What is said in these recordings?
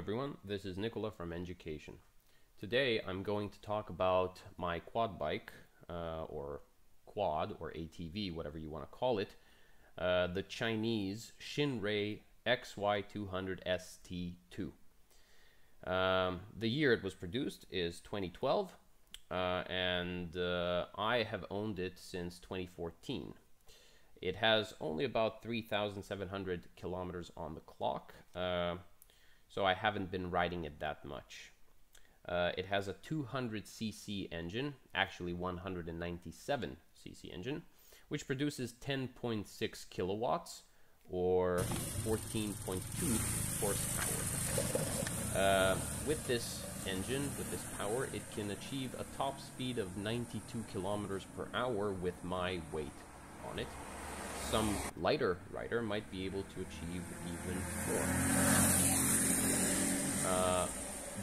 everyone, this is Nicola from Education. Today I'm going to talk about my quad bike, or quad, or ATV, whatever you want to call it, the Chinese Shineray XY200ST II. The year it was produced is 2012, and I have owned it since 2014. It has only about 3,700 kilometers on the clock, so I haven't been riding it that much. It has a 200cc engine, actually 197cc engine, which produces 10.6 kilowatts or 14.2 horsepower. With this engine, with this power, it can achieve a top speed of 92 kilometers per hour with my weight on it. Some lighter rider might be able to achieve even more.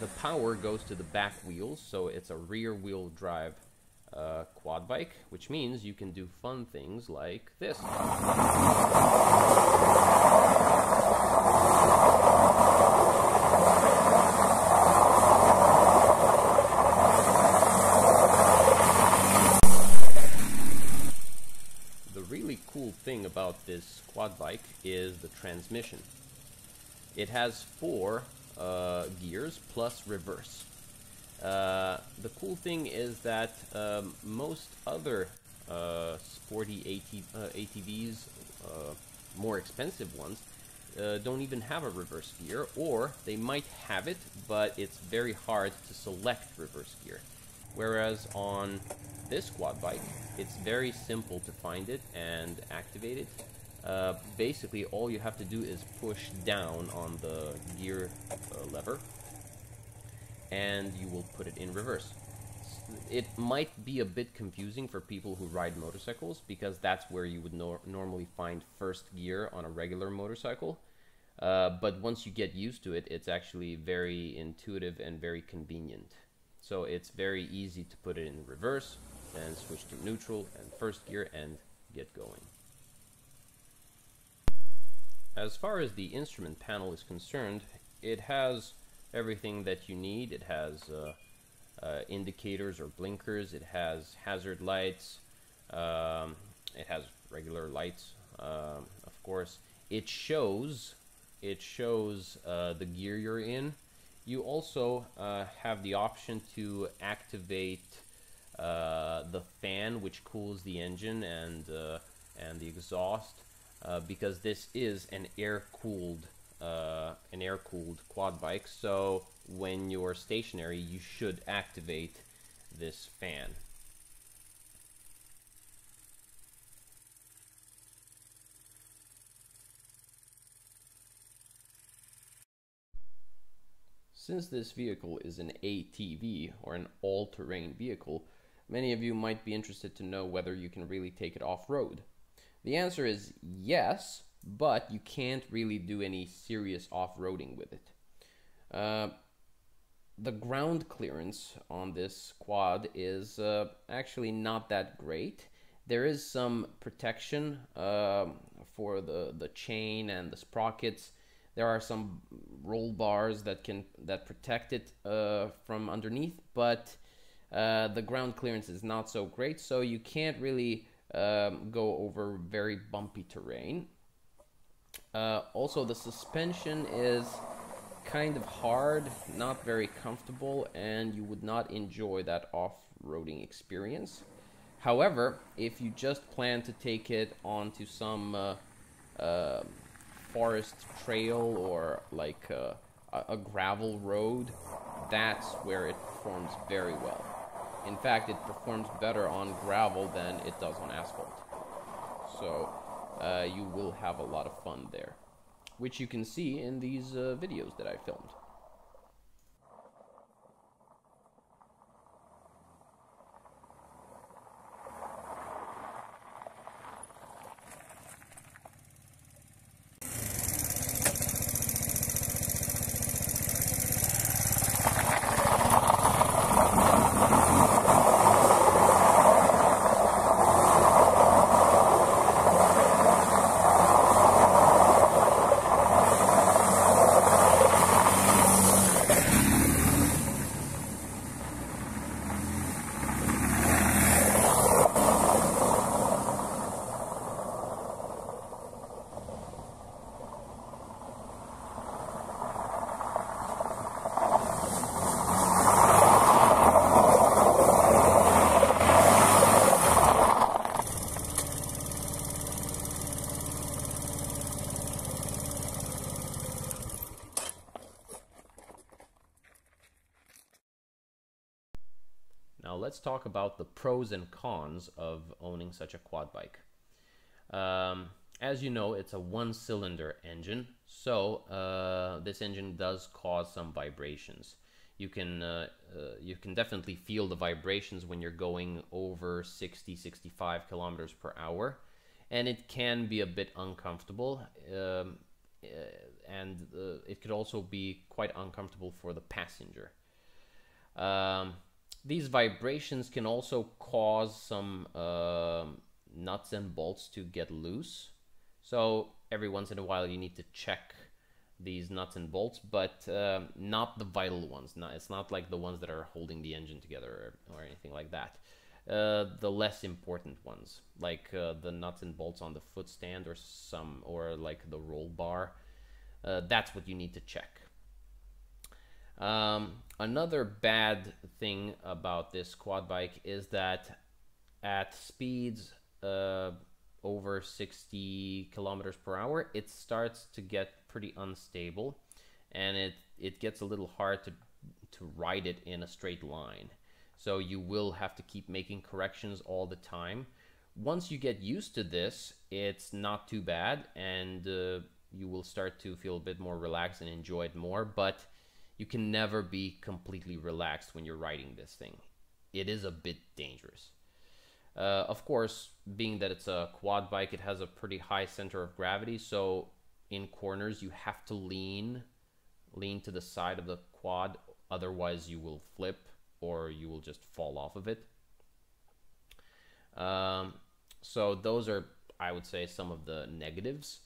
The power goes to the back wheels, so it's a rear-wheel drive quad bike, which means you can do fun things like this. The really cool thing about this quad bike is the transmission. It has 4 gears plus reverse. The cool thing is that most other sporty ATVs, more expensive ones, don't even have a reverse gear, or they might have it, but it's very hard to select reverse gear. Whereas on this quad bike, it's very simple to find it and activate it. Basically, all you have to do is push down on the gear lever, and you will put it in reverse. It might be a bit confusing for people who ride motorcycles, because that's where you would normally find first gear on a regular motorcycle. But once you get used to it, it's actually very intuitive and very convenient. So it's very easy to put it in reverse, and switch to neutral and first gear and get going. As far as the instrument panel is concerned, it has everything that you need. It has indicators or blinkers, it has hazard lights, it has regular lights, of course. It shows the gear you're in. You also have the option to activate the fan, which cools the engine and the exhaust, because this is an air-cooled quad bike. So when you're stationary, you should activate this fan. Since this vehicle is an ATV, or an all-terrain vehicle, many of you might be interested to know whether you can really take it off-road. The answer is yes, but you can't really do any serious off-roading with it. The ground clearance on this quad is actually not that great. There is some protection for the chain and the sprockets. There are some roll bars that protect it from underneath, but the ground clearance is not so great, so you can't really go over very bumpy terrain. Also, the suspension is kind of hard, not very comfortable, and you would not enjoy that off-roading experience. However, if you just plan to take it onto some forest trail or like a gravel road, that's where it performs very well. In fact, it performs better on gravel than it does on asphalt. So you will have a lot of fun there, which you can see in these videos that I filmed. Now let's talk about the pros and cons of owning such a quad bike. As you know, it's a one-cylinder engine, so this engine does cause some vibrations. You can definitely feel the vibrations when you're going over 60-65 kilometers per hour, and it can be a bit uncomfortable, and it could also be quite uncomfortable for the passenger. These vibrations can also cause some nuts and bolts to get loose. So every once in a while you need to check these nuts and bolts, but not the vital ones. It's not like the ones that are holding the engine together or anything like that. The less important ones, like the nuts and bolts on the foot stand or like the roll bar, that's what you need to check. Another bad thing about this quad bike is that at speeds over 60 kilometers per hour, it starts to get pretty unstable, and it gets a little hard to ride it in a straight line. So you will have to keep making corrections all the time. Once you get used to this, it's not too bad, and you will start to feel a bit more relaxed and enjoy it more, but you can never be completely relaxed when you're riding this thing. It is a bit dangerous. Of course, being that it's a quad bike, it has a pretty high center of gravity, so in corners you have to lean to the side of the quad, otherwise you will flip or you will just fall off of it. So those are, I would say, some of the negatives.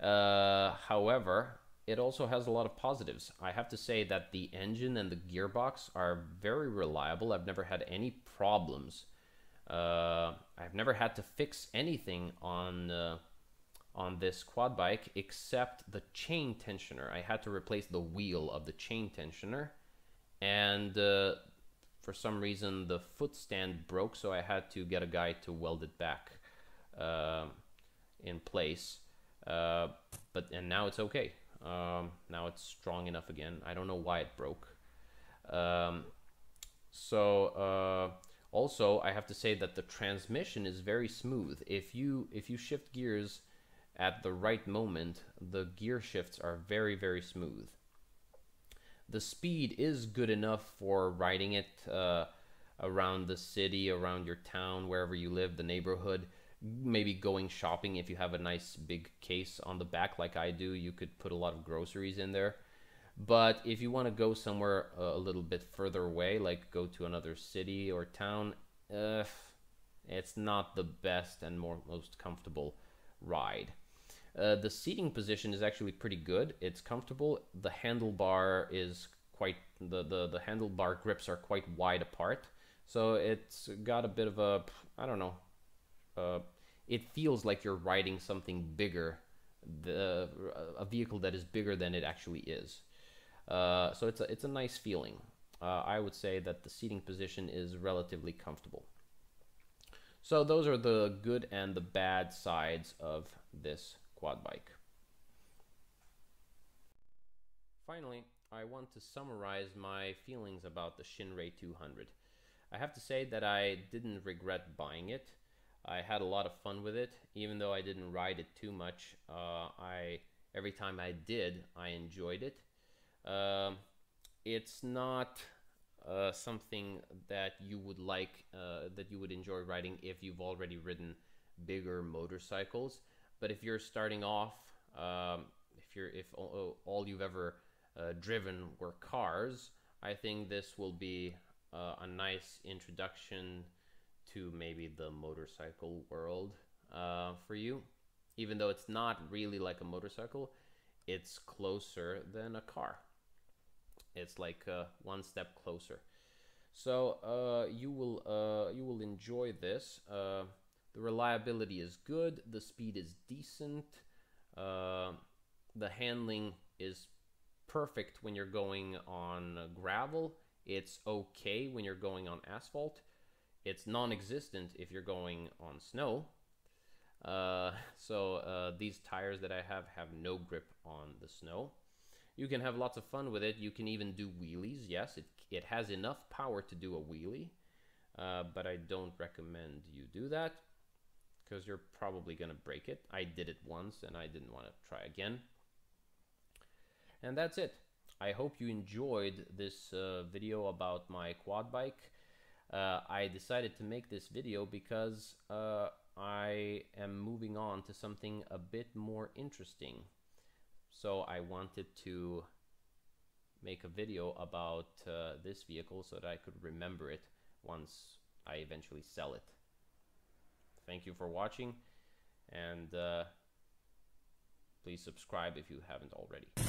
However, it also has a lot of positives. I have to say that the engine and the gearbox are very reliable. I've never had any problems. I've never had to fix anything on this quad bike except the chain tensioner. I had to replace the wheel of the chain tensioner, and for some reason the foot stand broke, so I had to get a guy to weld it back in place. And now it's okay. Now it's strong enough again. I don't know why it broke. Also, I have to say that the transmission is very smooth. If you shift gears at the right moment, the gear shifts are very, very smooth. The speed is good enough for riding it around the city, around your town, wherever you live, the neighborhood. Maybe going shopping if you have a nice big case on the back like I do. You could put a lot of groceries in there. But if you want to go somewhere a little bit further away, like go to another city or town, it's not the best and most comfortable ride. The seating position is actually pretty good. It's comfortable. The handlebar is the handlebar grips are quite wide apart, so it's got a bit of a, I don't know, it feels like you're riding something bigger, a vehicle that is bigger than it actually is. So it's a nice feeling. I would say that the seating position is relatively comfortable. So those are the good and the bad sides of this quad bike. Finally, I want to summarize my feelings about the Shineray 200. I have to say that I didn't regret buying it. I had a lot of fun with it, even though I didn't ride it too much. Every time I did, I enjoyed it. It's not something that you would that you would enjoy riding if you've already ridden bigger motorcycles. But if you're starting off, if all you've ever driven were cars, I think this will be a nice introduction to maybe the motorcycle world for you. Even though it's not really like a motorcycle, it's closer than a car. It's like one step closer. So you will enjoy this. The reliability is good. The speed is decent. The handling is perfect when you're going on gravel. It's okay when you're going on asphalt. It's non-existent if you're going on snow. These tires that I have no grip on the snow. You can have lots of fun with it. You can even do wheelies. Yes, it has enough power to do a wheelie. but I don't recommend you do that because you're probably gonna break it. I did it once and I didn't want to try again. And that's it. I hope you enjoyed this video about my quad bike. I decided to make this video because I am moving on to something a bit more interesting. So I wanted to make a video about this vehicle so that I could remember it once I eventually sell it. Thank you for watching, and please subscribe if you haven't already.